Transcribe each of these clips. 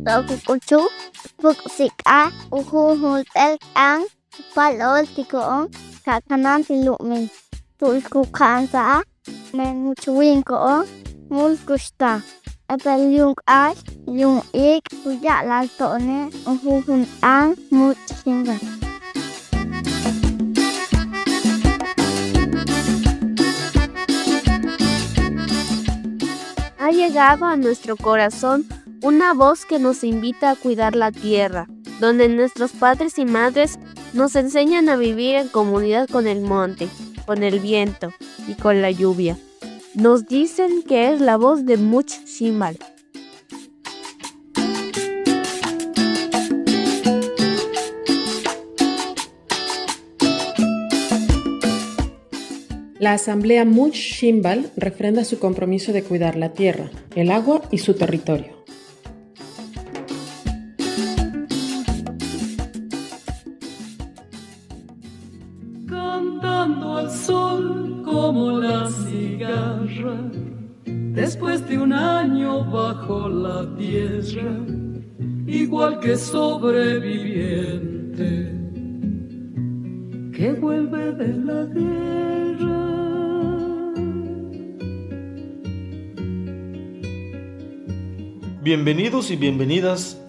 Kuchu, Puksika, Uhutel Ang, Palol Tikoong, Kakanan Tilumin, Tulkukansa, Menuchuin Koong, Mulkusta, Apel yung Ash, yung Ik, Puya Laltone, Uhun Ang, Mutsinga. Ha llegado a nuestro corazón una voz que nos invita a cuidar la tierra, donde nuestros padres y madres nos enseñan a vivir en comunidad con el monte, con el viento y con la lluvia. Nos dicen que es la voz de Much Shimbal. La Asamblea Much Shimbal refrenda su compromiso de cuidar la tierra, el agua y su territorio. Cantando al sol como la cigarra, después de un año bajo la tierra, igual que sobreviviente que vuelve de la guerra. Bienvenidos y bienvenidas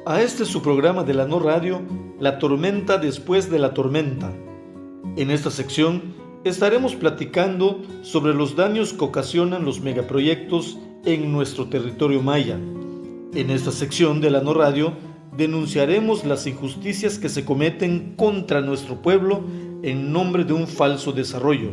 a su programa de la No Radio, La Tormenta después de la tormenta. En esta sección estaremos platicando sobre los daños que ocasionan los megaproyectos en nuestro territorio maya. En esta sección de la No Radio denunciaremos las injusticias que se cometen contra nuestro pueblo en nombre de un falso desarrollo,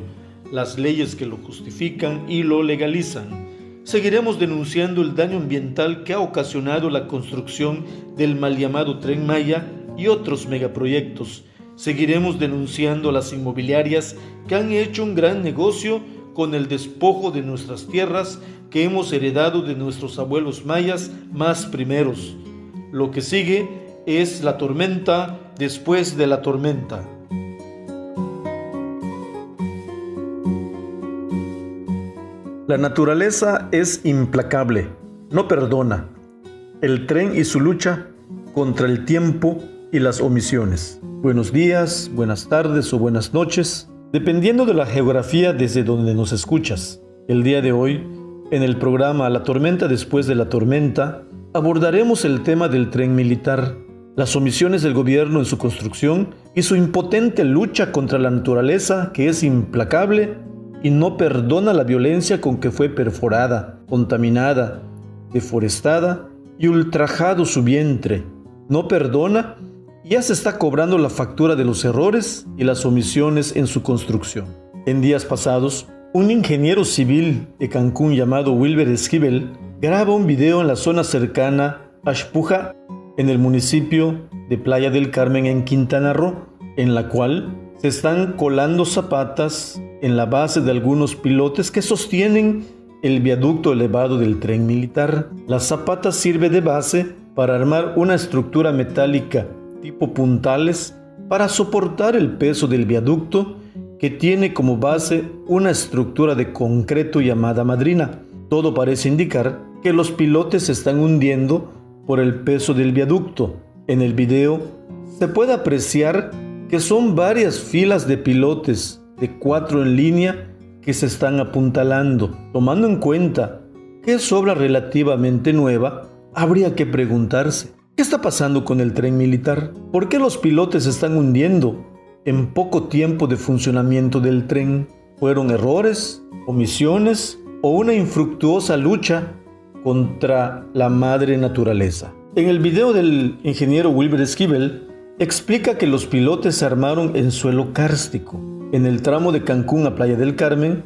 las leyes que lo justifican y lo legalizan. Seguiremos denunciando el daño ambiental que ha ocasionado la construcción del mal llamado Tren Maya y otros megaproyectos. Seguiremos denunciando a las inmobiliarias que han hecho un gran negocio con el despojo de nuestras tierras que hemos heredado de nuestros abuelos mayas más primeros. Lo que sigue es la tormenta después de la tormenta. La naturaleza es implacable, no perdona. El tren y su lucha contra el tiempo y las omisiones. Buenos días, buenas tardes o buenas noches, dependiendo de la geografía desde donde nos escuchas. El día de hoy, en el programa La Tormenta después de la tormenta, abordaremos el tema del tren militar, las omisiones del gobierno en su construcción y su impotente lucha contra la naturaleza que es implacable y no perdona la violencia con que fue perforada, contaminada, deforestada y ultrajado su vientre. No perdona y ya se está cobrando la factura de los errores y las omisiones en su construcción. En días pasados, un ingeniero civil de Cancún llamado Wilber Esquivel graba un video en la zona cercana a Xpuja, en el municipio de Playa del Carmen en Quintana Roo, en la cual se están colando zapatas en la base de algunos pilotes que sostienen el viaducto elevado del tren militar. La zapata sirve de base para armar una estructura metálica tipo puntales para soportar el peso del viaducto, que tiene como base una estructura de concreto llamada madrina. Todo parece indicar que los pilotes se están hundiendo por el peso del viaducto. En el video se puede apreciar que son varias filas de pilotes de 4 en línea que se están apuntalando. Tomando en cuenta que es obra relativamente nueva, habría que preguntarse, ¿qué está pasando con el tren militar? ¿Por qué los pilotes se están hundiendo en poco tiempo de funcionamiento del tren? ¿Fueron errores, omisiones o una infructuosa lucha contra la madre naturaleza? En el video del ingeniero Wilber Esquivel explica que los pilotes se armaron en suelo kárstico. En el tramo de Cancún a Playa del Carmen,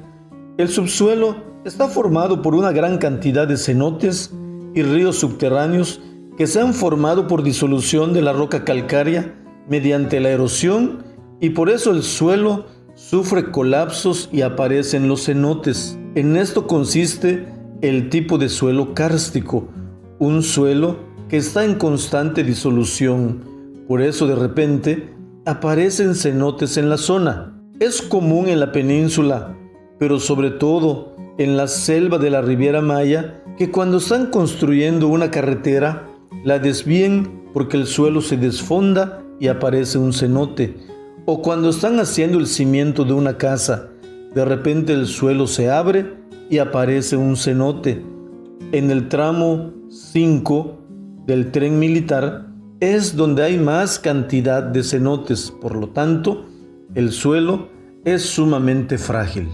el subsuelo está formado por una gran cantidad de cenotes y ríos subterráneos que se han formado por disolución de la roca calcárea mediante la erosión, y por eso el suelo sufre colapsos y aparecen los cenotes. En esto consiste el tipo de suelo kárstico, un suelo que está en constante disolución. Por eso de repente aparecen cenotes en la zona. Es común en la península, pero sobre todo en la selva de la Riviera Maya, que cuando están construyendo una carretera la desvíen porque el suelo se desfonda y aparece un cenote. O cuando están haciendo el cimiento de una casa, de repente el suelo se abre y aparece un cenote. En el tramo 5 del tren militar es donde hay más cantidad de cenotes, por lo tanto, el suelo es sumamente frágil.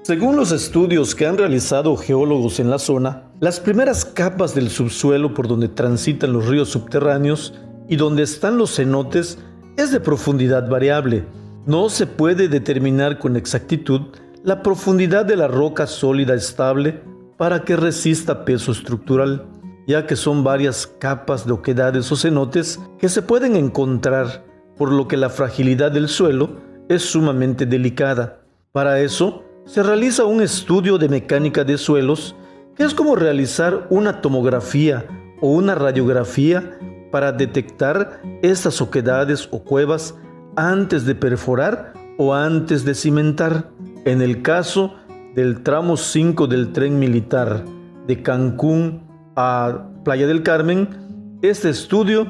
Según los estudios que han realizado geólogos en la zona, las primeras capas del subsuelo por donde transitan los ríos subterráneos y donde están los cenotes es de profundidad variable. No se puede determinar con exactitud la profundidad de la roca sólida estable para que resista peso estructural, ya que son varias capas de oquedades o cenotes que se pueden encontrar, por lo que la fragilidad del suelo es sumamente delicada. Para eso, se realiza un estudio de mecánica de suelos, que es como realizar una tomografía o una radiografía para detectar estas oquedades o cuevas antes de perforar o antes de cimentar. En el caso del tramo 5 del tren militar de Cancún a Playa del Carmen, este estudio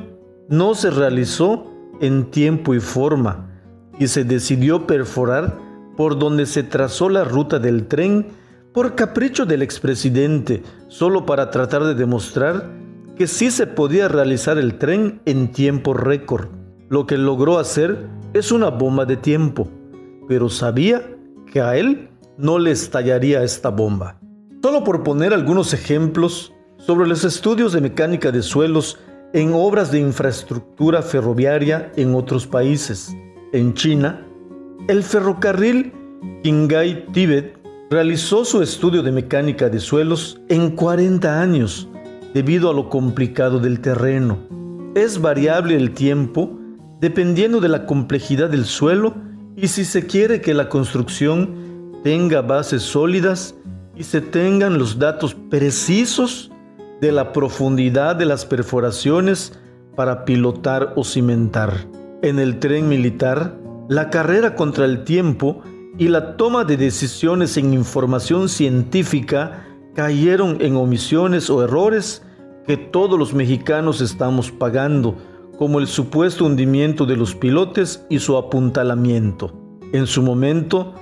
no se realizó en tiempo y forma y se decidió perforar por donde se trazó la ruta del tren por capricho del expresidente, solo para tratar de demostrar que sí se podía realizar el tren en tiempo récord. Lo que logró hacer es una bomba de tiempo, pero sabía que a él no le estallaría esta bomba. Solo por poner algunos ejemplos sobre los estudios de mecánica de suelos en obras de infraestructura ferroviaria en otros países. En China, el ferrocarril Qinghai-Tíbet realizó su estudio de mecánica de suelos en 40 años debido a lo complicado del terreno. Es variable el tiempo dependiendo de la complejidad del suelo y si se quiere que la construcción tenga bases sólidas y se tengan los datos precisos de la profundidad de las perforaciones para pilotar o cimentar. En el tren militar, la carrera contra el tiempo y la toma de decisiones en información científica cayeron en omisiones o errores que todos los mexicanos estamos pagando, como el supuesto hundimiento de los pilotes y su apuntalamiento. En su momento,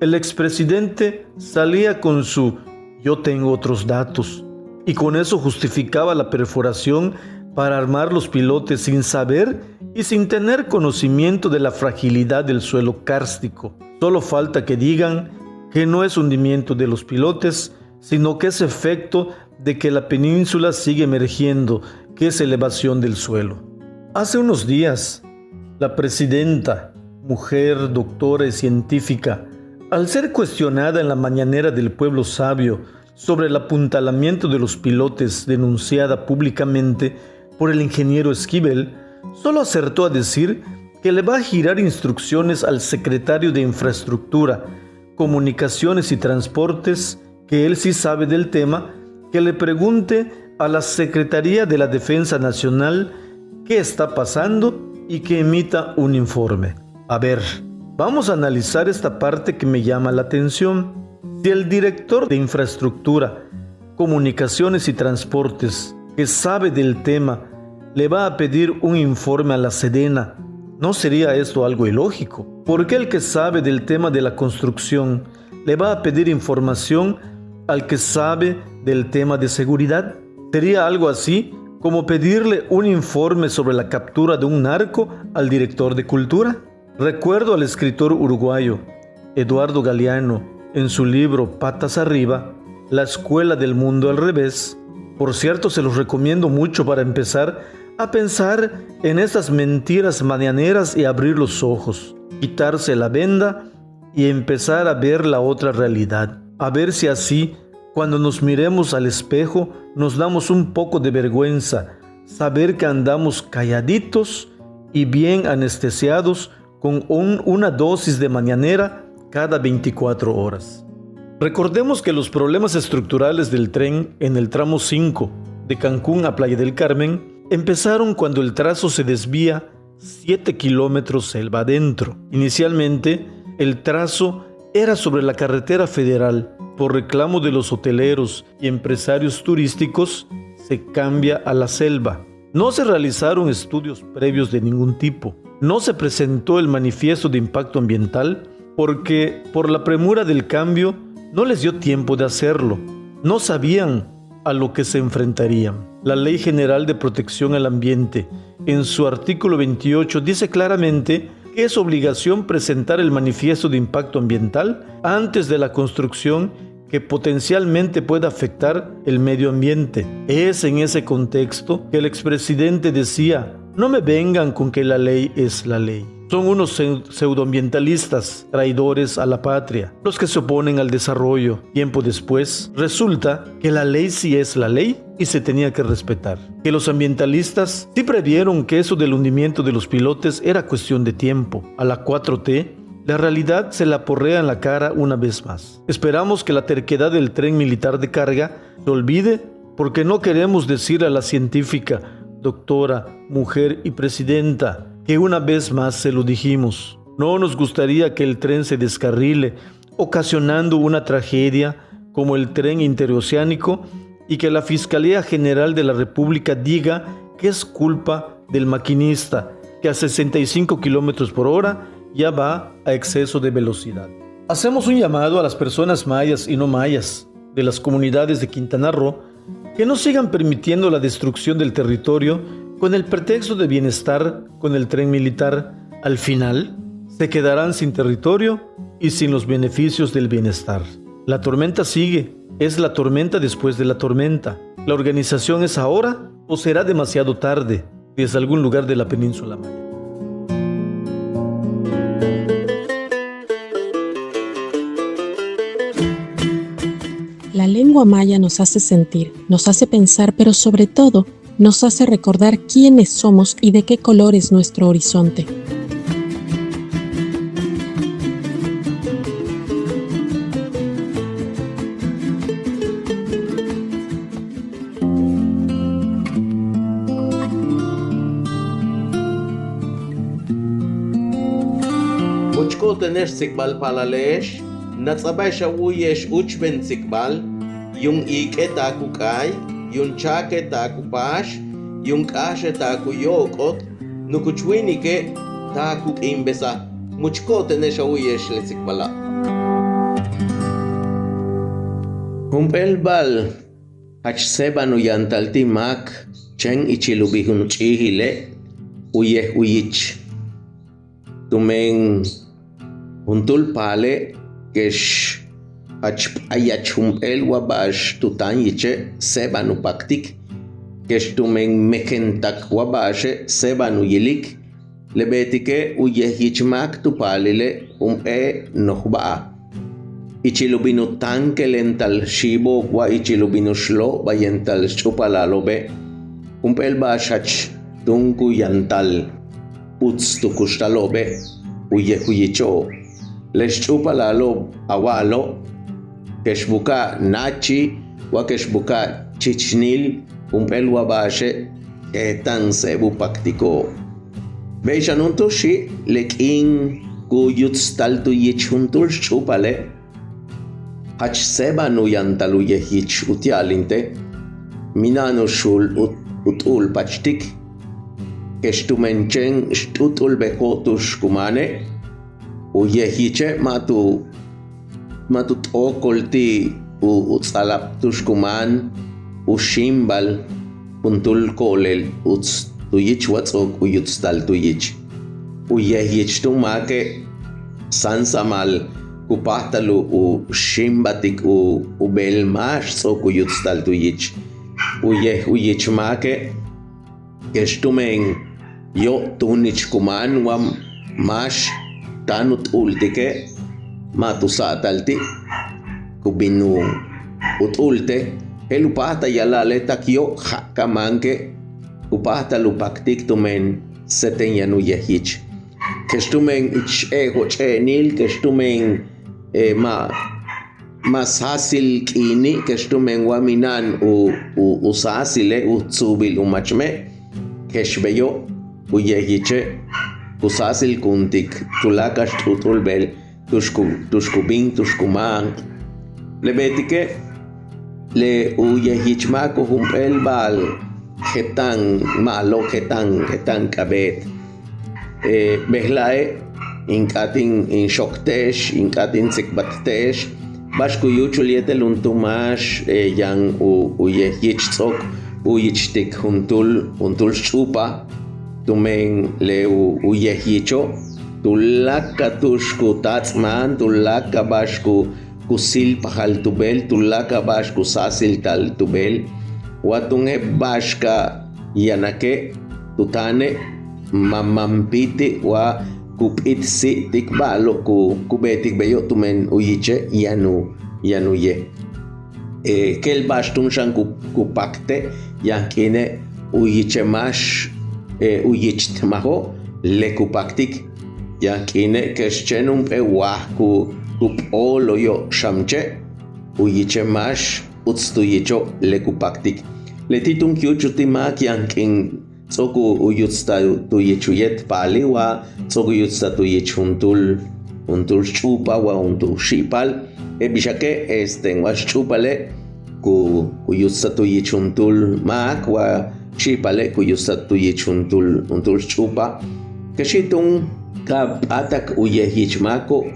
el expresidente salía con su "yo tengo otros datos", y con eso justificaba la perforación para armar los pilotes sin saber y sin tener conocimiento de la fragilidad del suelo kárstico. Solo falta que digan que no es hundimiento de los pilotes, sino que es efecto de que la península sigue emergiendo, que es elevación del suelo. Hace unos días, la presidenta, mujer, doctora y científica, al ser cuestionada en la mañanera del pueblo sabio sobre el apuntalamiento de los pilotes denunciada públicamente por el ingeniero Esquivel, solo acertó a decir que le va a girar instrucciones al secretario de Infraestructura, Comunicaciones y Transportes, que él sí sabe del tema, que le pregunte a la Secretaría de la Defensa Nacional qué está pasando y que emita un informe. A ver, vamos a analizar esta parte que me llama la atención. Si el director de Infraestructura, Comunicaciones y Transportes, que sabe del tema, le va a pedir un informe a la Sedena, ¿no sería esto algo ilógico? ¿Por qué el que sabe del tema de la construcción le va a pedir información al que sabe del tema de seguridad? ¿Sería algo así como pedirle un informe sobre la captura de un narco al director de Cultura? Recuerdo al escritor uruguayo Eduardo Galeano en su libro Patas Arriba, La Escuela del Mundo al Revés. Por cierto, se los recomiendo mucho para empezar a pensar en estas mentiras mañaneras y abrir los ojos, quitarse la venda y empezar a ver la otra realidad. A ver si así, cuando nos miremos al espejo, nos damos un poco de vergüenza, saber que andamos calladitos y bien anestesiados con una dosis de mañanera cada 24 horas. Recordemos que los problemas estructurales del tren en el tramo 5 de Cancún a Playa del Carmen empezaron cuando el trazo se desvía 7 kilómetros selva adentro. Inicialmente, el trazo era sobre la carretera federal. Por reclamo de los hoteleros y empresarios turísticos, se cambia a la selva. No se realizaron estudios previos de ningún tipo. No se presentó el manifiesto de impacto ambiental porque por la premura del cambio no les dio tiempo de hacerlo. No sabían a lo que se enfrentarían. La Ley General de Protección al Ambiente, en su artículo 28, dice claramente que es obligación presentar el manifiesto de impacto ambiental antes de la construcción que potencialmente pueda afectar el medio ambiente. Es en ese contexto que el expresidente decía: no me vengan con que la ley es la ley. Son unos pseudoambientalistas, traidores a la patria, los que se oponen al desarrollo. Tiempo después, resulta que la ley sí es la ley y se tenía que respetar. Que los ambientalistas sí previeron que eso del hundimiento de los pilotes era cuestión de tiempo. A la 4T, la realidad se la porrea en la cara una vez más. Esperamos que la terquedad del tren militar de carga se olvide, porque no queremos decir a la científica, doctora, mujer y presidenta, que una vez más se lo dijimos. No nos gustaría que el tren se descarrile, ocasionando una tragedia como el tren interoceánico, y que la Fiscalía General de la República diga que es culpa del maquinista, que a 65 kilómetros por hora ya va a exceso de velocidad. Hacemos un llamado a las personas mayas y no mayas de las comunidades de Quintana Roo que no sigan permitiendo la destrucción del territorio con el pretexto de bienestar con el tren militar. Al final, se quedarán sin territorio y sin los beneficios del bienestar. La tormenta sigue, es la tormenta después de la tormenta. ¿La organización es ahora o será demasiado tarde desde algún lugar de la península maya? La lengua maya nos hace sentir, nos hace pensar, pero sobre todo nos hace recordar quiénes somos y de qué color es nuestro horizonte. Muchko tener sikbal palalesh, natsabay shawiyesh uchben sikbal, yung ike takukay, yung chake takupash, yung kashe takuyokot, nukuchwinike takuk imbesa. Muchko tener shawiyesh le sikbala. Humpelbal hachsebanu yantalti mak, chen ichilubihun chihile, uyeh uyich. Tumen untul pale kesh ayach humpel wabash tutan yiche sebanu paktik kesh tumen mekentak wabashe sebanu yilik lebetike uyeh yichmak tupalile humpe nohbaa ichilubinu tanke lental shibo wa ichilubinu shlo bayental chupalalobe humpel bashach tunku yantal uts tukushtalobe uyeh uyicho les chupalalo awalo keshbuka nachi wa keshbuka chichnil umpel wabashe etan sebu paktiko beishanunto shi lekin kuyuts taltu yichuntul chupale hach sebanu yantalu yehich utialinte minano shul utul pachtik keshtumenchen shtutul bekotush kumane uyehiche matu tokolti utsalap tushkuman ushimbal puntul kolel uts tuyich watzok uyutstal tuyich uyehich tumake sansamal kupahtalu ushimbatik ubelmash tzok uyutstal tuyich uyich make keshtumen yo tunich kuman wam mash tanut ultike matusatalti kubinu utulte helupata yalale takyo hakamanke upata lupaktik tumen setenya yehich kestumen ich ego chenil kestumen masasil kini kestumen waminan usasile utsubil umachme keshbeyo uyehiche usasil kuntik tulakas tutulbel tushkubin tushkuman lebetike le uyehichmako humpel bal qué tan malo, qué tan cabet. Behlae inkatin in shoktesh, inkatin sikbattesh, bashkuyuchul yetel untumash yang uyehichtzok uyichtik untul chupa tumen le uyehicho tulaka tushku tatzman tulaka bashku kusil pahal tubel tulaka bashku sasil tal tubel watunge bashka yanake tutane mamampiti wa kupitsi tikbalo kubetik beyo tumen uyiche yanu ye kel bashtun shan kupakte yankine uyiche mash uyichtmaho le kupaktik yankine keschenum pe kupolo yo shamche uyiche mash utstuyicho le kupaktik le titun kyuchutimak yankin tsoku uyutsta tuyichuyet pali wa tsoku uyutsta tuyichuntul chupa wa untul shipal bishake wa chupale uyutsta tuyichuntul mak wa shipale uyutsta tuyichuntul chupa kashitun kapatak uyehichmako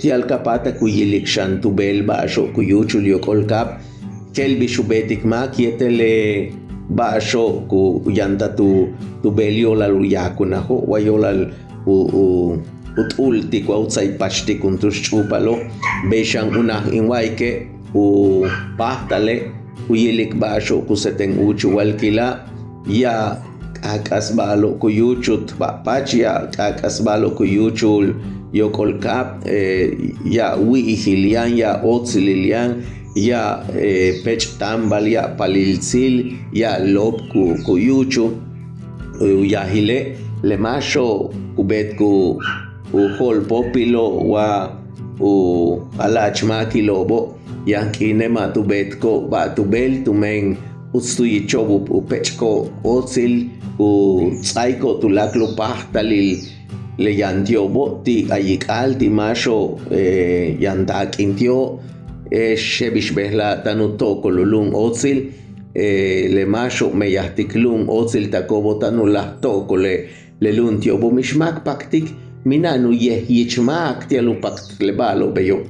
tial kapatak uyilikshan tubel basho kuyuchul yokolkap kelbi shubetik mak yetele basho ku yanta tu belio la luyakunaho wayola utulti kwa utsai pashti kuntus chupalo beshan una inwaike pahtale uyilik basho kuseten uchu walkila ya kakasbalo kuyuchut pachia kakasbalo kuyuchul yokolkap ya wihilian ya otzililian ya pech tambal ya palilzil ya lob kuyuchu ya hile le masho kubet ku hol popilo wa alachmaki lobo yankine matubet ko batubel tumen utstuyichobu pechko otzil tsaiko tulaklo pahtalil le yantiobo ti ayikal ti masho yantakintio shebish behla tanuto kolulun otzil le masho meyahtiklun otzil takobo tanulahto kole le luntiobo mishmak paktik minanu yehichmak tialu pakt le balo beyo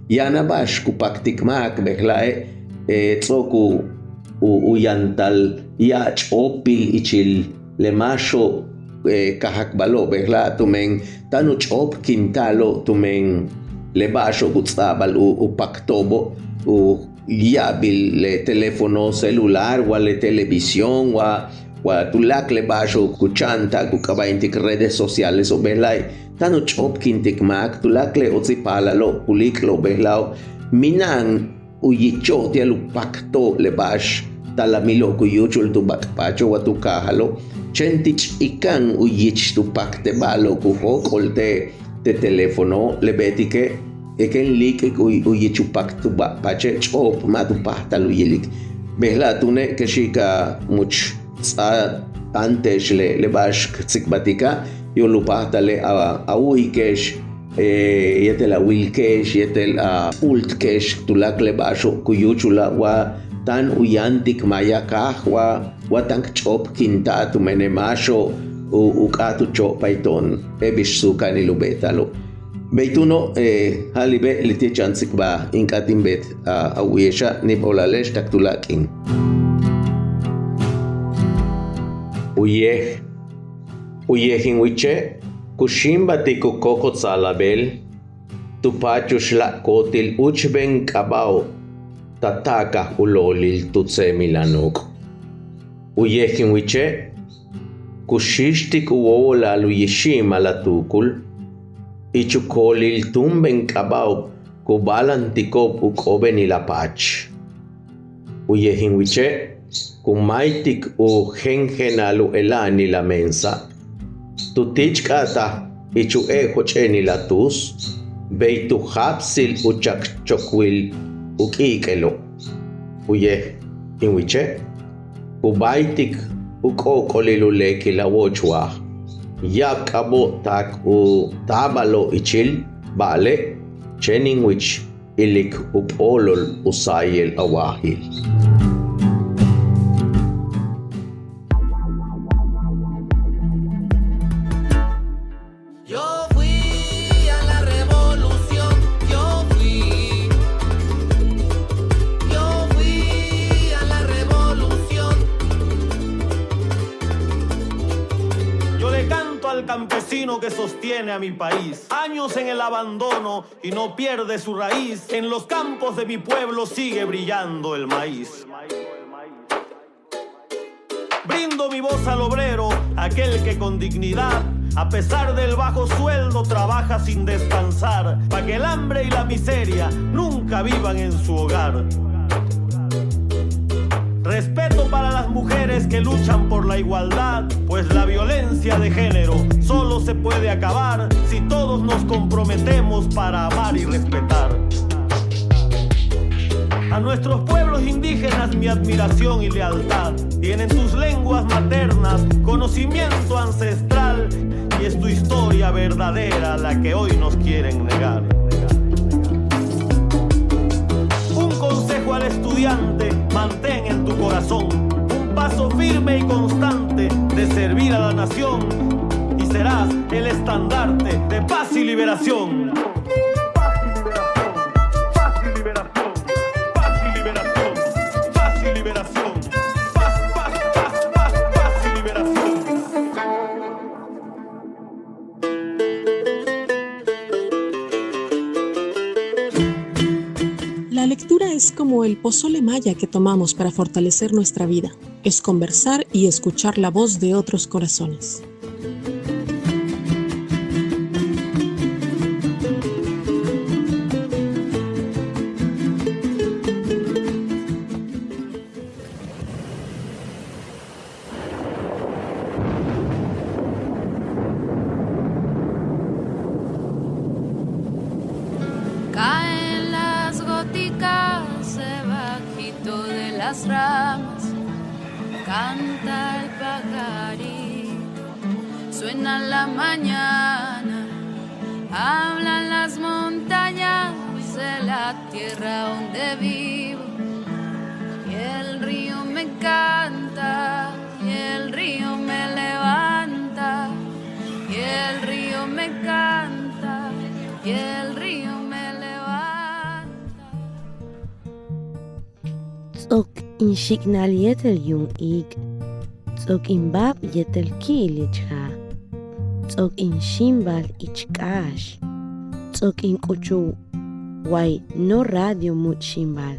yana bash ku paktik mak behlae tsoku uyantal ya chopil ichil le masho kahak balo behla tumen tanu chop kintalo tumen le basho gutsabal paktobo yabil le teléfono celular wa le televisión wa tulak le basho kuchanta kukabaintik redes sociales o belai tanu chop kintik mak tulak le otzipalalo kuliklo belao minan uyicho tialu pakto le bash talamilo kuyuchul tu bakpacho wa tu kahalo chentich ikan uyich tu pakte balo kuhokolte de teléfono le betike eken like uyichupak tu bakpache chop matu pahtalu yilik behla tune keshika much antes le bash tsikbatika yo lu pahtale awikesh yetel awilkesh yetel ultkesh tulak le basho kuyuchula wa tan uyantik mayakah wa tank chop kinta tu menemasho ukatu chop paiton ebish sukani lubetalo beituno halibe litie chansik ba inkatin bet awiyesha nibolalesh taktulakin uyehin wiche kushimba tiku koko tsalabel tupachushla kotil uchben kabao tataka ulolil tutse milanok uyehin wiche kushishtik uola luyishima latukul ichukolil tumben kabao kubalantikop ukoben ilapach uyehin wiche kumaitik u gengenalu elani la mensa tutichkata ichu ejocheni la tus beitu hapsil uchak chokwil ukikelo uye inwiche kubaitik ukokoliluleki la wochwa yakabo tak u tabalo ichil bale cheninwich ilik upolol usayel awahil campesino que sostiene a mi país. Años en el abandono y no pierde su raíz. En los campos de mi pueblo sigue brillando el maíz. Brindo mi voz al obrero, aquel que con dignidad, a pesar del bajo sueldo, trabaja sin descansar, para que el hambre y la miseria nunca vivan en su hogar. Respeto para las mujeres que luchan por la igualdad, pues la violencia de género solo se puede acabar si todos nos comprometemos para amar y respetar. A nuestros pueblos indígenas mi admiración y lealtad. Tienen tus lenguas maternas, conocimiento ancestral, y es tu historia verdadera la que hoy nos quieren negar. Un consejo al estudiante, mantén en tu corazón un paso firme y constante de servir a la nación, y serás el estandarte de paz y liberación. La lectura es como el pozole maya que tomamos para fortalecer nuestra vida. Es conversar y escuchar la voz de otros corazones. Caen las góticas debajito de las ramas, canta el pajarito, suena la mañana, hablan las montañas de la tierra donde vivo, y el río me canta, y el río me levanta, y el río me canta, y el río me levanta. Tzok in shiknal yetel yung ik, tzok in bab yetel kilichha, tzok in shimbal ichkash, tzok in kuchu, wai no radio mut shimbal.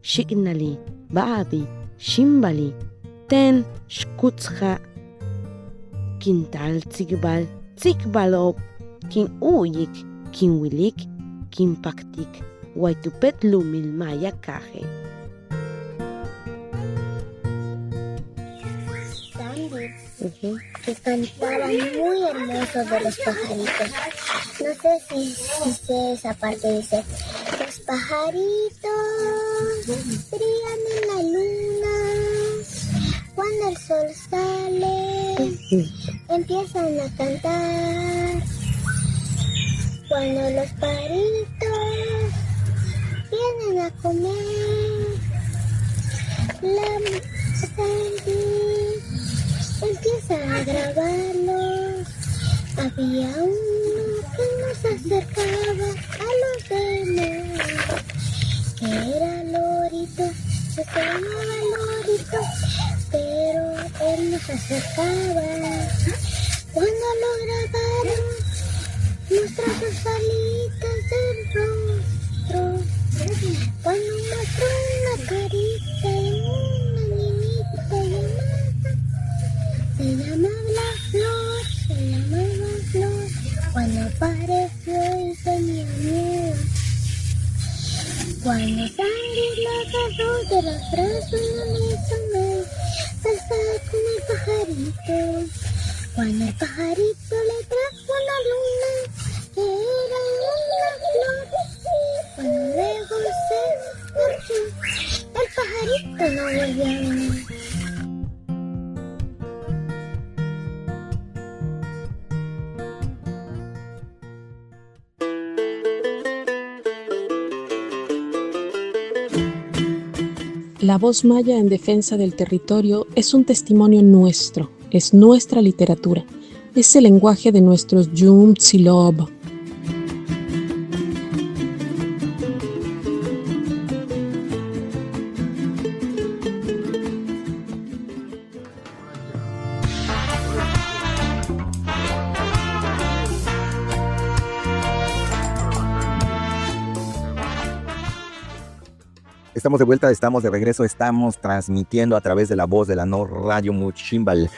Shiknali, babi, shimbali, ten shkutzha, kintal tzikbal, tzikbalop, kin uyik, kin wilik, kin paktik, wai tupet lumil maya kaje. Que cantaban muy hermoso de los pajaritos. No sé si sé esa parte, dice: los pajaritos brillan en la luna, cuando el sol sale empiezan a cantar. Cuando los pajaritos vienen a comer, la empieza a grabarlos. Había uno que nos acercaba a los demás, que era Lorito, se llamaba Lorito, pero él nos acercaba. Cuando lo grabaron, mostró sus alitas del rostro, cuando mostró una carita de una niñita llamada, se llamaba Flor, cuando apareció y tenía miedo. Cuando salió la agarró de los brazos y le hizo besar con el pajarito. Cuando el pajarito le trajo la luna, que era una flor, cuando luego se marchó, el pajarito no volvió a venir. La voz maya en defensa del territorio es un testimonio nuestro, es nuestra literatura, es el lenguaje de nuestros Yum Tsilob. Estamos de vuelta, estamos de regreso, estamos transmitiendo a través de la voz de la No Radio Muchimbal.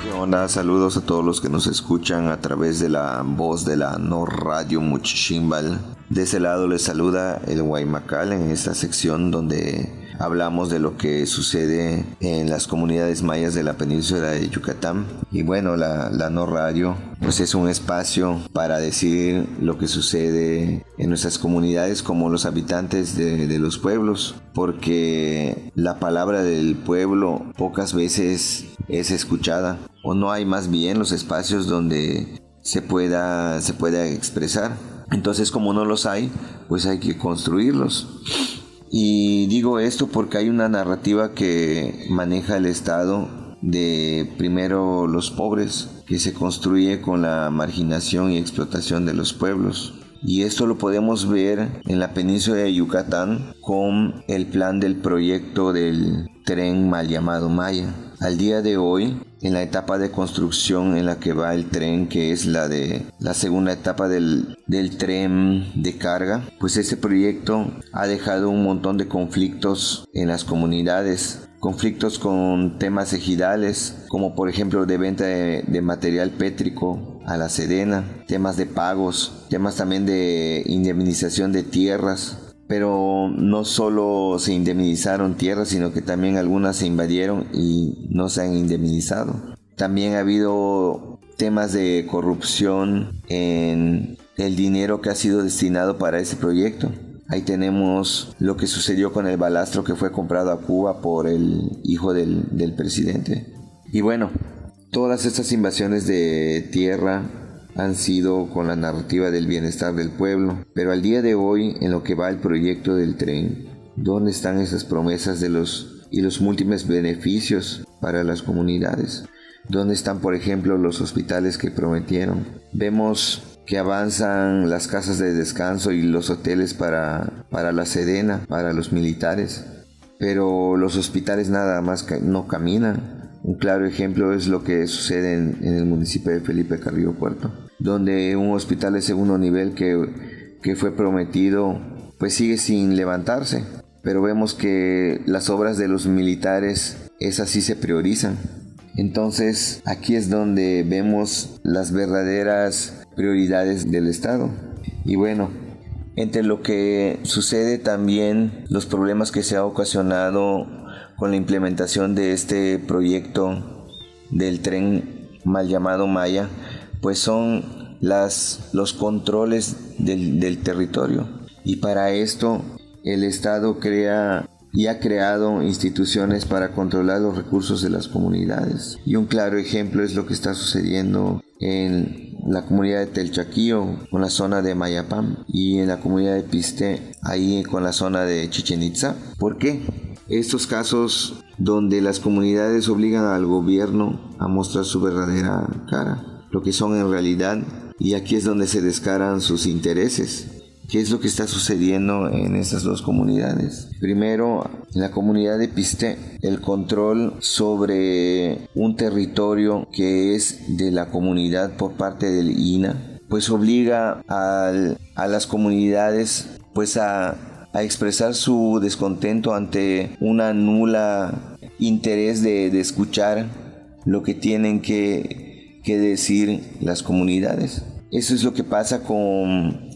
¿Qué onda? Saludos a todos los que nos escuchan a través de la voz de la No Radio Muchimbal. De ese lado les saluda el Guaymacal en esta sección donde hablamos de lo que sucede en las comunidades mayas de la península de Yucatán. Y bueno, la No Radio pues es un espacio para decir lo que sucede en nuestras comunidades como los habitantes de los pueblos, porque la palabra del pueblo pocas veces es escuchada, o no hay más bien los espacios donde se pueda expresar. Entonces, como no los hay, pues hay que construirlos. Y digo esto porque hay una narrativa que maneja el Estado de primero los pobres, que se construye con la marginación y explotación de los pueblos. Y esto lo podemos ver en la península de Yucatán con el plan del proyecto del tren mal llamado Maya. Al día de hoy, en la etapa de construcción en la que va el tren, que es la segunda etapa del tren de carga, pues este proyecto ha dejado un montón de conflictos en las comunidades. Conflictos con temas ejidales, como por ejemplo de venta de material pétrico a la Sedena, temas de pagos, temas también de indemnización de tierras. Pero no solo se indemnizaron tierras, sino que también algunas se invadieron y no se han indemnizado. También ha habido temas de corrupción en el dinero que ha sido destinado para ese proyecto. Ahí tenemos lo que sucedió con el balastro que fue comprado a Cuba por el hijo del presidente. Y bueno, todas estas invasiones de tierra han sido con la narrativa del bienestar del pueblo. Pero al día de hoy, en lo que va el proyecto del tren, ¿dónde están esas promesas de los múltiples beneficios para las comunidades? ¿Dónde están, por ejemplo, los hospitales que prometieron? Vemos que avanzan las casas de descanso y los hoteles para la Sedena, para los militares, pero los hospitales nada más no caminan. Un claro ejemplo es lo que sucede en el municipio de Felipe Carrillo Puerto, donde un hospital de segundo nivel que fue prometido pues sigue sin levantarse, pero vemos que las obras de los militares esas sí se priorizan. Entonces aquí es donde vemos las verdaderas prioridades del Estado. Y bueno, entre lo que sucede también, los problemas que se ha ocasionado con la implementación de este proyecto del tren mal llamado Maya, pues son los controles del territorio. Y para esto el Estado crea y ha creado instituciones para controlar los recursos de las comunidades. Y un claro ejemplo es lo que está sucediendo en la comunidad de Telchaquillo con la zona de Mayapam y en la comunidad de Piste, ahí con la zona de Chichén Itzá. ¿Por qué? Estos casos donde las comunidades obligan al gobierno a mostrar su verdadera cara, lo que son en realidad, y aquí es donde se descaran sus intereses. ¿Qué es lo que está sucediendo en estas dos comunidades? Primero, en la comunidad de Piste, el control sobre un territorio que es de la comunidad por parte del INA, pues obliga a las comunidades pues a expresar su descontento ante una nula interés de escuchar lo que tienen que decir las comunidades. Eso es lo que pasa con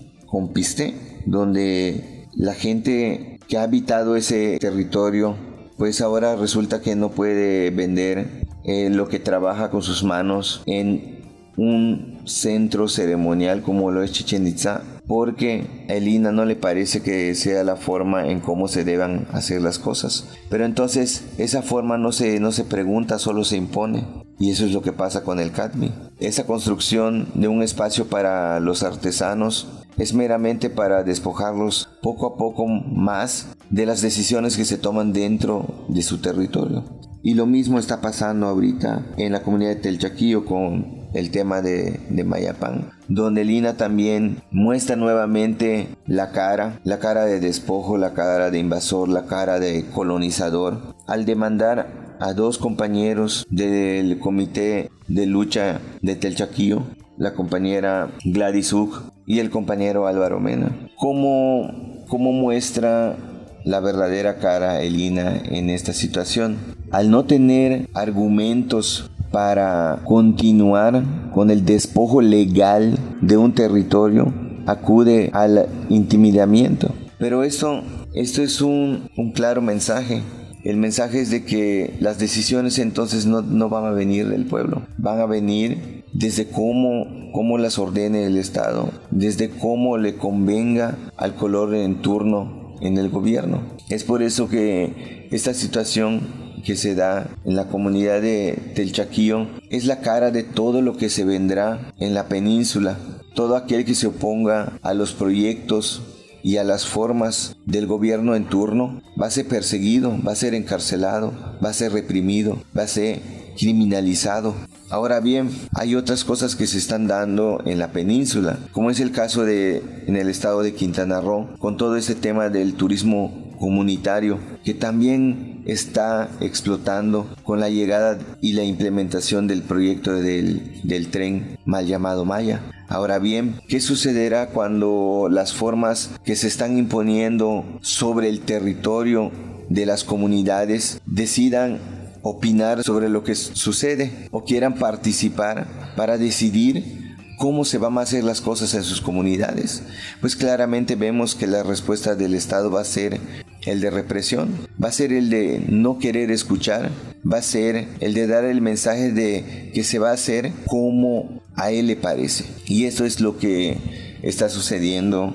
Piste, donde la gente que ha habitado ese territorio pues ahora resulta que no puede vender lo que trabaja con sus manos en un centro ceremonial como lo es Chichén Itzá, porque a el INA no le parece que sea la forma en cómo se deban hacer las cosas. Pero entonces esa forma no se pregunta, solo se impone. Y eso es lo que pasa con el CATMI. Esa construcción de un espacio para los artesanos es meramente para despojarlos poco a poco más de las decisiones que se toman dentro de su territorio. Y lo mismo está pasando ahorita en la comunidad de Telchaquillo con el tema de Mayapán, donde el INA también muestra nuevamente la cara de despojo, la cara de invasor, la cara de colonizador, al demandar a dos compañeros del comité de lucha de Telchaquillo, la compañera Gladys Uc y el compañero Álvaro Mena, como cómo muestra la verdadera cara Elina en esta situación. Al no tener argumentos para continuar con el despojo legal de un territorio, acude al intimidamiento. Pero esto es un claro mensaje. El mensaje es de que las decisiones entonces no van a venir del pueblo, van a venir desde cómo las ordene el Estado, desde cómo le convenga al color en turno en el gobierno. Es por eso que esta situación que se da en la comunidad del Chaquillo es la cara de todo lo que se vendrá en la península. Todo aquel que se oponga a los proyectos y a las formas del gobierno en turno va a ser perseguido, va a ser encarcelado, va a ser reprimido, va a ser criminalizado. Ahora bien, hay otras cosas que se están dando en la península, como es el caso en el estado de Quintana Roo, con todo este tema del turismo comunitario, que también está explotando con la llegada y la implementación del proyecto del tren mal llamado Maya. Ahora bien, ¿qué sucederá cuando las formas que se están imponiendo sobre el territorio de las comunidades decidan opinar sobre lo que sucede o quieran participar para decidir cómo se van a hacer las cosas en sus comunidades? Pues claramente vemos que la respuesta del Estado va a ser el de represión, va a ser el de no querer escuchar, va a ser el de dar el mensaje de que se va a hacer como a él le parece. Y esto es lo que está sucediendo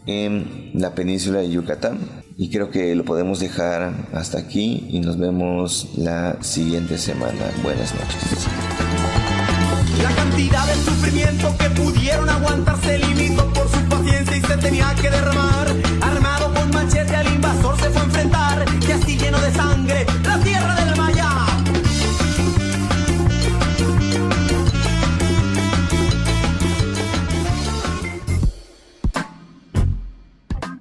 en la península de Yucatán. Y creo que lo podemos dejar hasta aquí y nos vemos la siguiente semana. Buenas noches. La cantidad de sufrimiento que pudieron aguantar se limitó por su paciencia y se tenía que derramar. Armado con machete al invasor se fue a enfrentar y así lleno de sangre la tierra del Maya.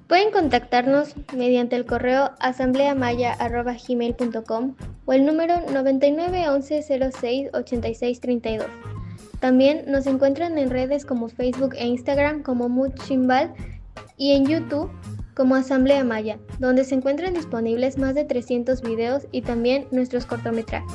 Pueden contactarnos mediante el correo asambleamaya@gmail.com o el número 9911068632. También nos encuentran en redes como Facebook e Instagram como Muchimbal y en YouTube como Asamblea Maya, donde se encuentran disponibles más de 300 videos y también nuestros cortometrajes.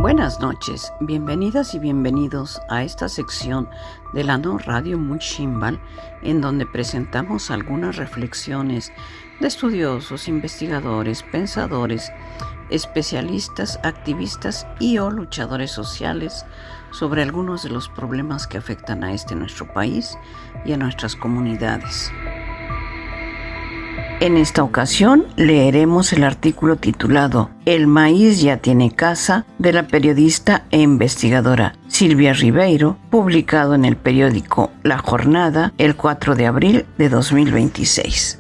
Buenas noches, bienvenidas y bienvenidos a esta sección de la No Radio Muchimbal, en donde presentamos algunas reflexiones de estudiosos, investigadores, pensadores, especialistas, activistas y o luchadores sociales sobre algunos de los problemas que afectan a nuestro país y a nuestras comunidades. En esta ocasión leeremos el artículo titulado El maíz ya tiene casa, de la periodista e investigadora Silvia Ribeiro, publicado en el periódico La Jornada el 4 de abril de 2026.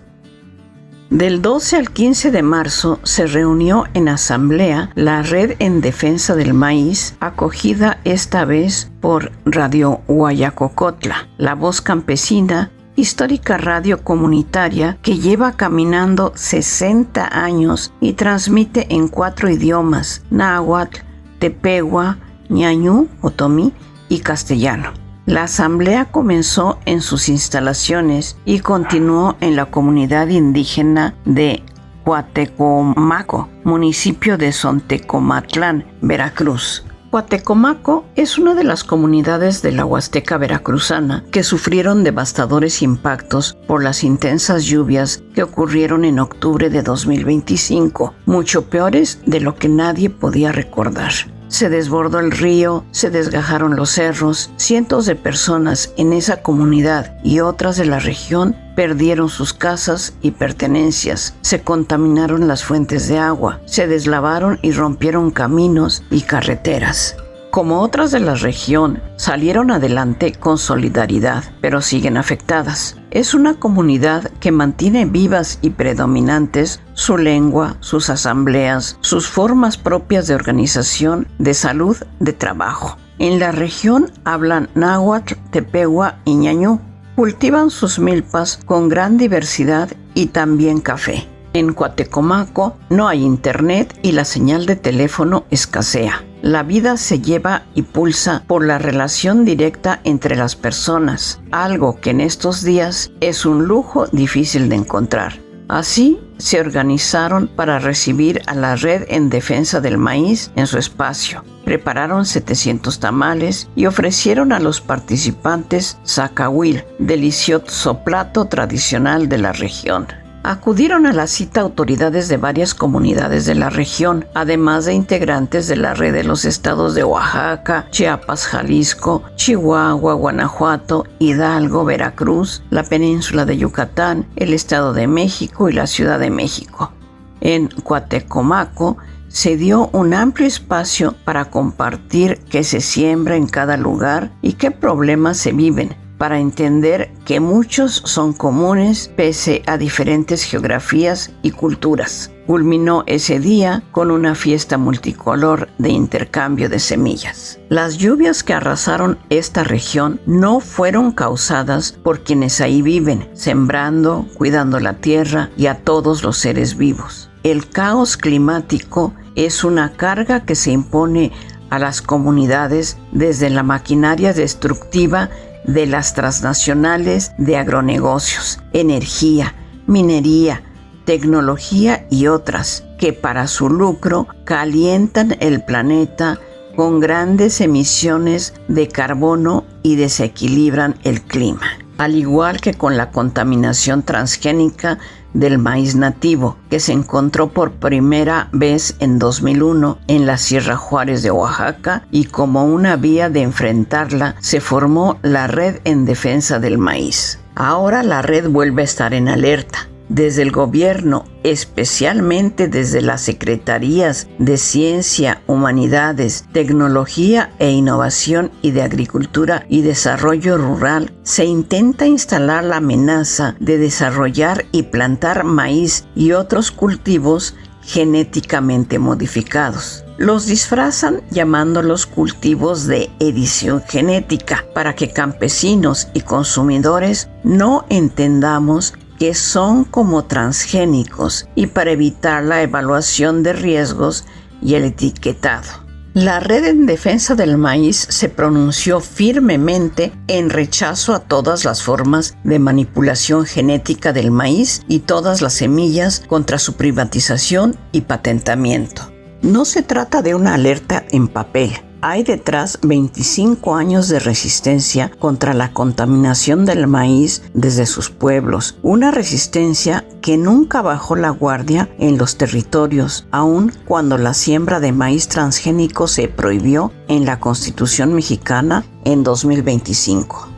Del 12 al 15 de marzo se reunió en asamblea la Red en Defensa del Maíz, acogida esta vez por Radio Guayacocotla, La Voz Campesina, histórica radio comunitaria que lleva caminando 60 años y transmite en 4 idiomas: náhuatl, tepehua, ñañú, otomí y castellano. La asamblea comenzó en sus instalaciones y continuó en la comunidad indígena de Cuatecomaco, municipio de Sontecomatlán, Veracruz. Cuatecomaco es una de las comunidades de la Huasteca veracruzana que sufrieron devastadores impactos por las intensas lluvias que ocurrieron en octubre de 2025, mucho peores de lo que nadie podía recordar. Se desbordó el río, se desgajaron los cerros, cientos de personas en esa comunidad y otras de la región perdieron sus casas y pertenencias, se contaminaron las fuentes de agua, se deslavaron y rompieron caminos y carreteras. Como otras de la región, salieron adelante con solidaridad, pero siguen afectadas. Es una comunidad que mantiene vivas y predominantes su lengua, sus asambleas, sus formas propias de organización, de salud, de trabajo. En la región hablan náhuatl, tepehua y ñañú. Cultivan sus milpas con gran diversidad y también café. En Cuatecomaco no hay internet y la señal de teléfono escasea. La vida se lleva y pulsa por la relación directa entre las personas, algo que en estos días es un lujo difícil de encontrar. Así se organizaron para recibir a la Red en Defensa del Maíz en su espacio. Prepararon 700 tamales y ofrecieron a los participantes zacahuil, delicioso plato tradicional de la región. Acudieron a la cita autoridades de varias comunidades de la región, además de integrantes de la red de los estados de Oaxaca, Chiapas, Jalisco, Chihuahua, Guanajuato, Hidalgo, Veracruz, la península de Yucatán, el Estado de México y la Ciudad de México. En Coatecomaco se dio un amplio espacio para compartir qué se siembra en cada lugar y qué problemas se viven, para entender que muchos son comunes pese a diferentes geografías y culturas. Culminó ese día con una fiesta multicolor de intercambio de semillas. Las lluvias que arrasaron esta región no fueron causadas por quienes ahí viven, sembrando, cuidando la tierra y a todos los seres vivos. El caos climático es una carga que se impone a las comunidades desde la maquinaria destructiva de las transnacionales de agronegocios, energía, minería, tecnología y otras, que para su lucro calientan el planeta con grandes emisiones de carbono y desequilibran el clima. Al igual que con la contaminación transgénica del maíz nativo, que se encontró por primera vez en 2001 en la Sierra Juárez de Oaxaca, y como una vía de enfrentarla se formó la Red en Defensa del Maíz. Ahora la red vuelve a estar en alerta. Desde el gobierno, especialmente desde las secretarías de Ciencia, Humanidades, Tecnología e Innovación y de Agricultura y Desarrollo Rural, se intenta instalar la amenaza de desarrollar y plantar maíz y otros cultivos genéticamente modificados. Los disfrazan llamándolos cultivos de edición genética para que campesinos y consumidores no entendamos que son como transgénicos y para evitar la evaluación de riesgos y el etiquetado. La Red en Defensa del Maíz se pronunció firmemente en rechazo a todas las formas de manipulación genética del maíz y todas las semillas, contra su privatización y patentamiento. No se trata de una alerta en papel. Hay detrás 25 años de resistencia contra la contaminación del maíz desde sus pueblos, una resistencia que nunca bajó la guardia en los territorios, aun cuando la siembra de maíz transgénico se prohibió en la Constitución mexicana en 2025.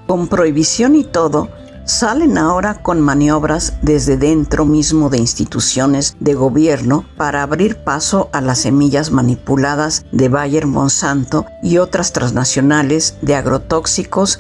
Con prohibición y todo, salen ahora con maniobras desde dentro mismo de instituciones de gobierno para abrir paso a las semillas manipuladas de Bayer Monsanto y otras transnacionales de agrotóxicos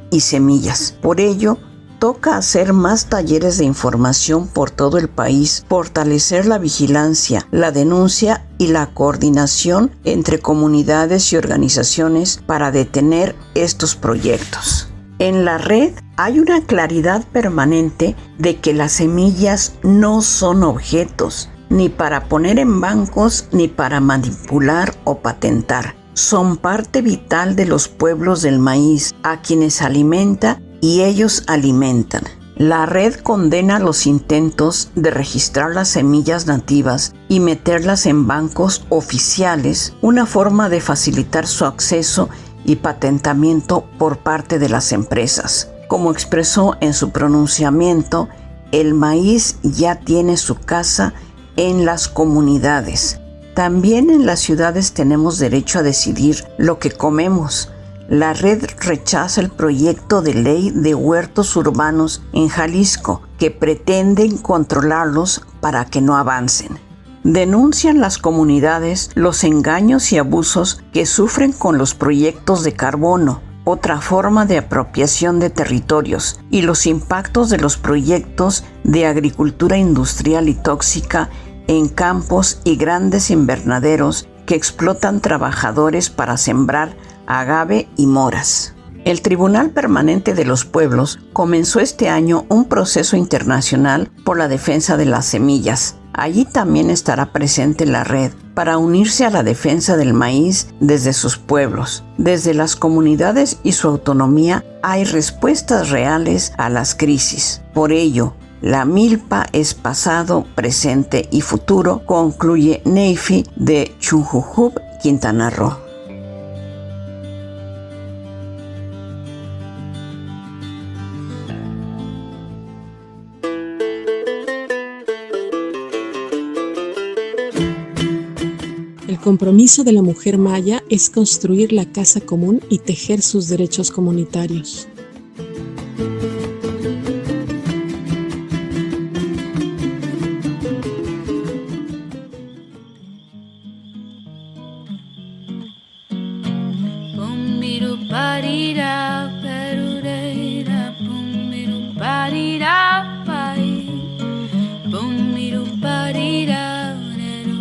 y semillas. Por ello, toca hacer más talleres de información por todo el país, fortalecer la vigilancia, la denuncia y la coordinación entre comunidades y organizaciones para detener estos proyectos. En la red hay una claridad permanente de que las semillas no son objetos, ni para poner en bancos ni para manipular o patentar. Son parte vital de los pueblos del maíz, a quienes alimenta y ellos alimentan. La red condena los intentos de registrar las semillas nativas y meterlas en bancos oficiales, una forma de facilitar su acceso y patentamiento por parte de las empresas. Como expresó en su pronunciamiento, el maíz ya tiene su casa en las comunidades. También en las ciudades tenemos derecho a decidir lo que comemos. La red rechaza el proyecto de ley de huertos urbanos en Jalisco, que pretenden controlarlos para que no avancen. Denuncian las comunidades los engaños y abusos que sufren con los proyectos de carbono, otra forma de apropiación de territorios, y los impactos de los proyectos de agricultura industrial y tóxica en campos y grandes invernaderos que explotan trabajadores para sembrar agave y moras. El Tribunal Permanente de los Pueblos comenzó este año un proceso internacional por la defensa de las semillas. Allí también estará presente la red para unirse a la defensa del maíz desde sus pueblos. Desde las comunidades y su autonomía hay respuestas reales a las crisis. Por ello, la milpa es pasado, presente y futuro, concluye Neifi de Chunjujub, Quintana Roo. El compromiso de la mujer maya es construir la casa común y tejer sus derechos comunitarios.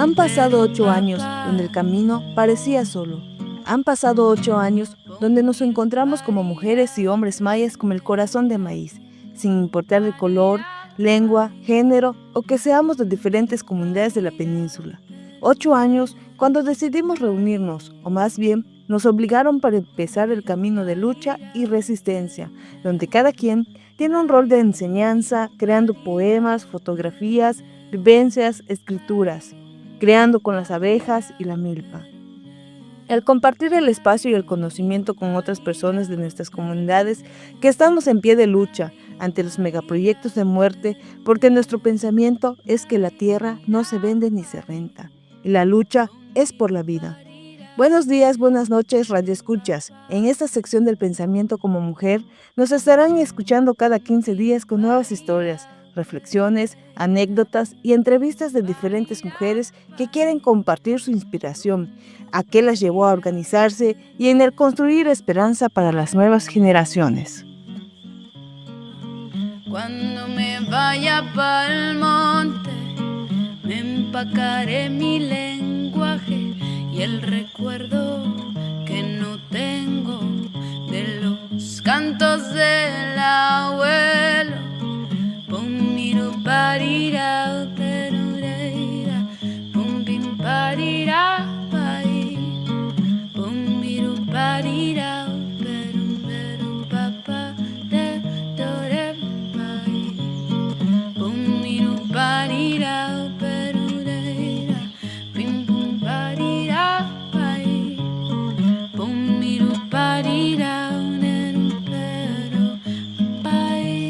Han pasado 8 años donde el camino parecía solo. Han pasado 8 años donde nos encontramos como mujeres y hombres mayas con el corazón de maíz, sin importar el color, lengua, género o que seamos de diferentes comunidades de la península. 8 años cuando decidimos reunirnos, o más bien nos obligaron para empezar el camino de lucha y resistencia, donde cada quien tiene un rol de enseñanza, creando poemas, fotografías, vivencias, escrituras, creando con las abejas y la milpa. El compartir el espacio y el conocimiento con otras personas de nuestras comunidades que estamos en pie de lucha ante los megaproyectos de muerte, porque nuestro pensamiento es que la tierra no se vende ni se renta, y la lucha es por la vida. Buenos días, buenas noches, radioescuchas. En esta sección del pensamiento como mujer, nos estarán escuchando cada 15 días con nuevas historias, reflexiones, anécdotas y entrevistas de diferentes mujeres que quieren compartir su inspiración, a qué las llevó a organizarse y en el construir esperanza para las nuevas generaciones. Cuando me vaya pa'l monte, me empacaré mi lenguaje y el recuerdo que no tengo de los cantos del abuelo. Pum miru parira perureira, pum pim parira pai, pum miru parira perum perum papa de dore pai, pum miru parira perureira, pim pum parira pai, pum miru parira neru pero pai.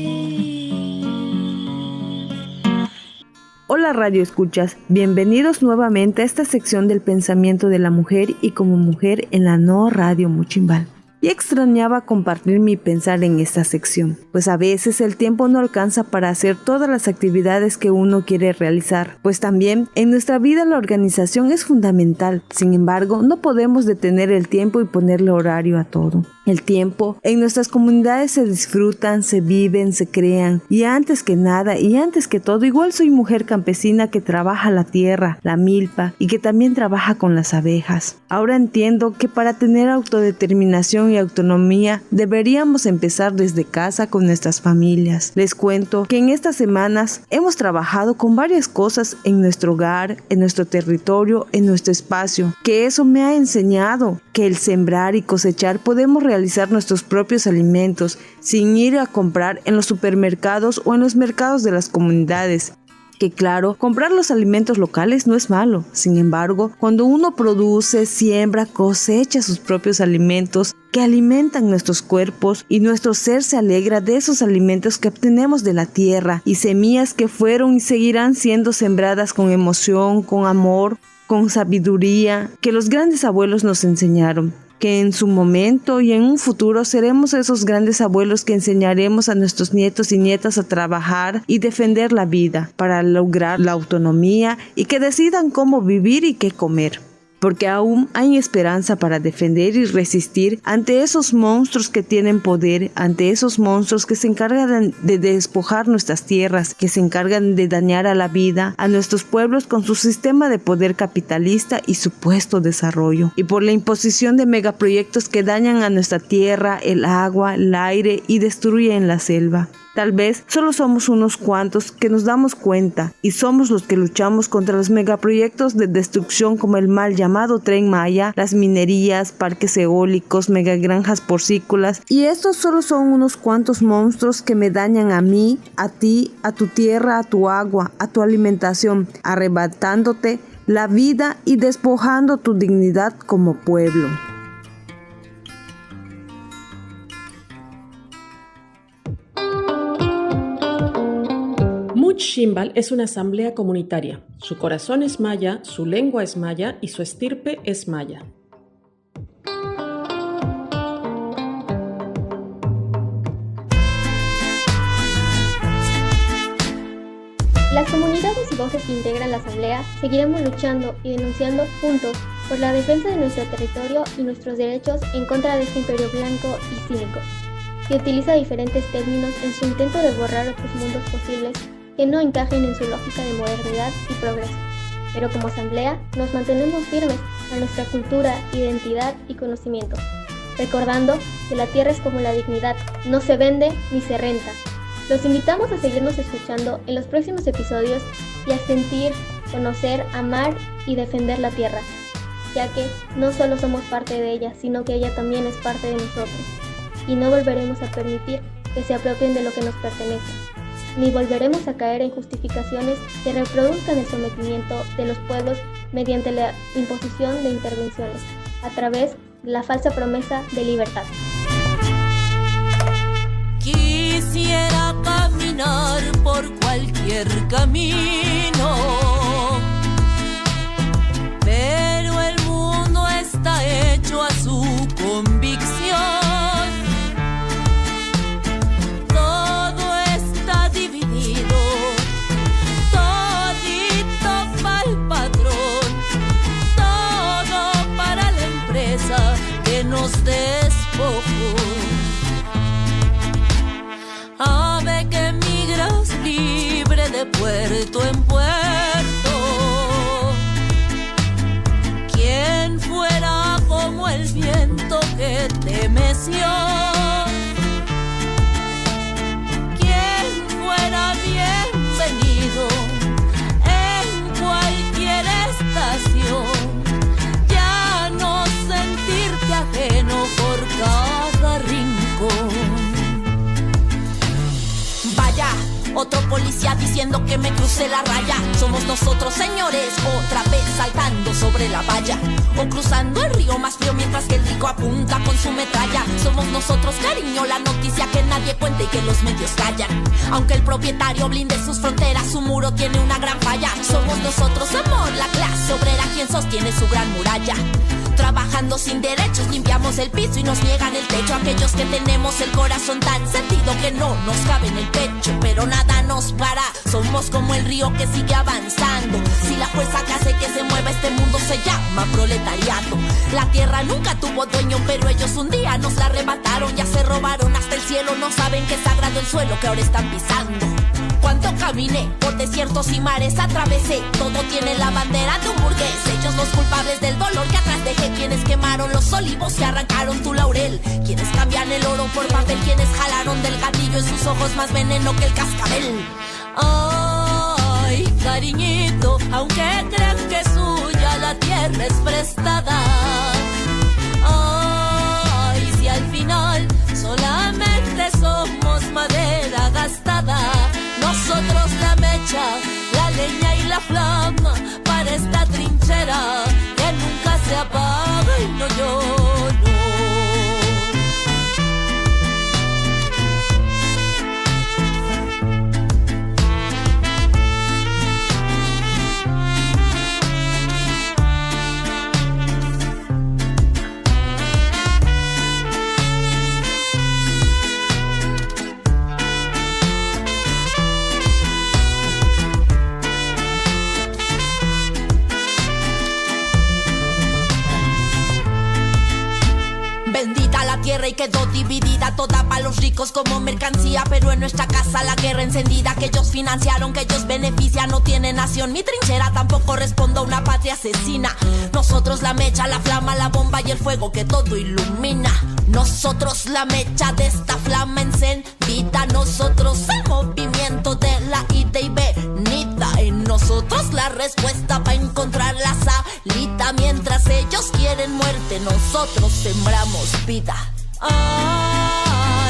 Hola Radio Escuchas, bienvenidos nuevamente a esta sección del pensamiento de la mujer y como mujer en la No Radio Muchimbal. Y extrañaba compartir mi pensar en esta sección, pues a veces el tiempo no alcanza para hacer todas las actividades que uno quiere realizar, pues también en nuestra vida la organización es fundamental. Sin embargo, no podemos detener el tiempo y ponerle horario a todo. El tiempo en nuestras comunidades se disfrutan, se viven, se crean, y antes que nada y antes que todo, igual soy mujer campesina que trabaja la tierra, la milpa y que también trabaja con las abejas. Ahora entiendo que para tener autodeterminación y autonomía deberíamos empezar desde casa con nuestras familias. Les cuento que en estas semanas hemos trabajado con varias cosas en nuestro hogar, en nuestro territorio, en nuestro espacio, que eso me ha enseñado que el sembrar y cosechar podemos realizar nuestros propios alimentos sin ir a comprar en los supermercados o en los mercados de las comunidades. Que claro, comprar los alimentos locales no es malo. Sin embargo, cuando uno produce, siembra, cosecha sus propios alimentos que alimentan nuestros cuerpos y nuestro ser se alegra de esos alimentos que obtenemos de la tierra y semillas que fueron y seguirán siendo sembradas con emoción, con amor, con sabiduría, que los grandes abuelos nos enseñaron. Que en su momento y en un futuro seremos esos grandes abuelos que enseñaremos a nuestros nietos y nietas a trabajar y defender la vida para lograr la autonomía y que decidan cómo vivir y qué comer. Porque aún hay esperanza para defender y resistir ante esos monstruos que tienen poder, ante esos monstruos que se encargan de despojar nuestras tierras, que se encargan de dañar a la vida, a nuestros pueblos con su sistema de poder capitalista y supuesto desarrollo, y por la imposición de megaproyectos que dañan a nuestra tierra, el agua, el aire y destruyen la selva. Tal vez solo somos unos cuantos que nos damos cuenta y somos los que luchamos contra los megaproyectos de destrucción como el mal llamado Tren Maya, las minerías, parques eólicos, megagranjas porcícolas, y estos solo son unos cuantos monstruos que me dañan a mí, a ti, a tu tierra, a tu agua, a tu alimentación, arrebatándote la vida y despojando tu dignidad como pueblo. Muchimbal es una asamblea comunitaria. Su corazón es maya, su lengua es maya y su estirpe es maya. Las comunidades y voces que integran la asamblea seguiremos luchando y denunciando juntos por la defensa de nuestro territorio y nuestros derechos en contra de este imperio blanco y cínico, que utiliza diferentes términos en su intento de borrar otros mundos posibles que no encajen en su lógica de modernidad y progreso. Pero como asamblea nos mantenemos firmes a nuestra cultura, identidad y conocimiento, recordando que la tierra es como la dignidad, no se vende ni se renta. Los invitamos a seguirnos escuchando en los próximos episodios y a sentir, conocer, amar y defender la tierra, ya que no solo somos parte de ella, sino que ella también es parte de nosotros. Y no volveremos a permitir que se apropien de lo que nos pertenece, ni volveremos a caer en justificaciones que reproduzcan el sometimiento de los pueblos mediante la imposición de intervenciones, a través de la falsa promesa de libertad. Quisiera caminar por cualquier camino, pero el mundo está hecho a su convicción. Todo está dividido, todito pa'l patrón, todo para la empresa que nos despojó. Ave que migras libre de puerto en puerto, quien fuera como el viento que te meció, quien fuera bienvenido en cualquier estación, ya no sentirte ajeno por cada rincón. Vaya, otro policía diciendo que me crucé la raya. Somos nosotros, señores, otra vez saltando sobre la valla, o cruzando el río más frío mientras que el rico apunta con su metralla. Somos nosotros, cariño, la noticia que nadie cuenta y que los medios callan. Aunque el propietario blinde sus fronteras, su muro tiene una gran falla. Somos nosotros, amor, la clase obrera quien sostiene su gran muralla. Trabajando sin derechos, limpiamos el piso y nos niegan el techo. Aquellos que tenemos el corazón tan sentido que no nos cabe en el pecho, pero nada nos para. Somos como el río que sigue avanzando. Si la fuerza que hace que se mueva este mundo se llama proletariado. La tierra nunca tuvo dueño, pero ellos un día nos la arrebataron. Ya se robaron hasta el cielo, no saben que es sagrado el suelo que ahora están pisando. Cuánto caminé por desiertos y mares atravesé, todo tiene la bandera de un burgués. Ellos los culpables del dolor que atrás dejé, quienes quemaron los olivos y arrancaron tu laurel, quienes cambian el oro por papel, quienes jalaron del gatillo en sus ojos más veneno que el cascabel. Ay, cariñito, aunque crean que suya la tierra es prestada. Ay, si al final solamente somos madera gastada. Nosotros la mecha, la leña y la flama para esta trinchera que nunca se apaga y no lloro. Bendita la tierra y quedó dividida toda para los ricos como mercancía, pero en nuestra casa la guerra encendida que ellos financiaron, que ellos benefician, no tiene nación. Mi trinchera tampoco responde a una patria asesina. Nosotros la mecha, la flama, la bomba y el fuego que todo ilumina. Nosotros la mecha de esta flama encendida. Nosotros el movimiento de la ida y venida. En nosotros la respuesta para encontrar la salida. Mientras ellos quieren muerte, nosotros sembramos vida. Ay,